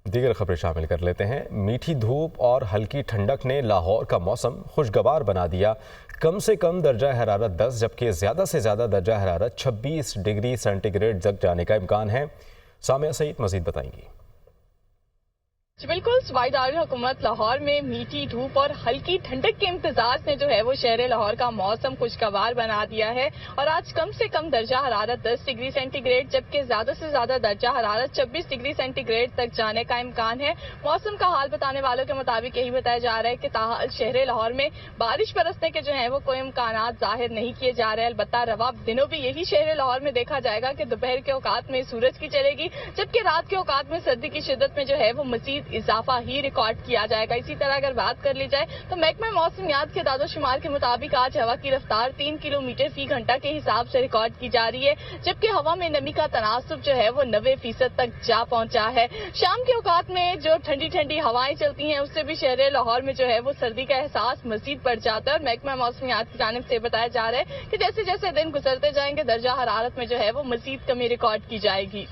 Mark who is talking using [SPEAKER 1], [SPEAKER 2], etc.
[SPEAKER 1] دیگر خبریں شامل کر لیتے ہیں۔ میٹھی دھوپ اور ہلکی ٹھنڈک نے لاہور کا موسم خوشگوار بنا دیا۔ کم سے کم درجہ حرارت 10 جبکہ زیادہ سے زیادہ درجہ حرارت 26 ڈگری سینٹی گریڈ تک جانے کا امکان ہے۔ سامیہ سعید مزید بتائیں گی۔
[SPEAKER 2] بالکل، صوبائی دارالحکومت لاہور میں میٹھی دھوپ اور ہلکی ٹھنڈک کے امتزاج نے جو ہے وہ شہر لاہور کا موسم خوشگوار بنا دیا ہے اور آج کم سے کم درجہ حرارت 10 ڈگری سینٹی گریڈ جبکہ زیادہ سے زیادہ درجہ حرارت 26 ڈگری سینٹی گریڈ تک جانے کا امکان ہے۔ موسم کا حال بتانے والوں کے مطابق یہی بتایا جا رہا ہے کہ تاحال شہر لاہور میں بارش برسنے کے جو ہیں وہ کوئی امکانات ظاہر نہیں کیے جا رہے ہیں۔ البتہ رواں دنوں بھی یہی شہر لاہور میں دیکھا جائے گا کہ دوپہر کے اوقات میں سورج کی چلے گی جبکہ رات کے اوقات میں سردی کی شدت میں جو ہے وہ مزید اضافہ ہی ریکارڈ کیا جائے گا۔ اسی طرح اگر بات کر لی جائے تو محکمہ موسمیات کے اعداد و شمار کے مطابق آج ہوا کی رفتار 3 کلومیٹر فی گھنٹہ کے حساب سے ریکارڈ کی جا رہی ہے جبکہ ہوا میں نمی کا تناسب جو ہے وہ 90% تک جا پہنچا ہے۔ شام کے اوقات میں جو ٹھنڈی ٹھنڈی ہوائیں چلتی ہیں اس سے بھی شہر لاہور میں جو ہے وہ سردی کا احساس مزید بڑھ جاتا ہے اور محکمہ موسمیات کی جانب سے بتایا جا رہا ہے کہ جیسے جیسے دن گزرتے جائیں گے درجہ حرارت میں جو ہے وہ مزید کمی ریکارڈ کی جائے گی۔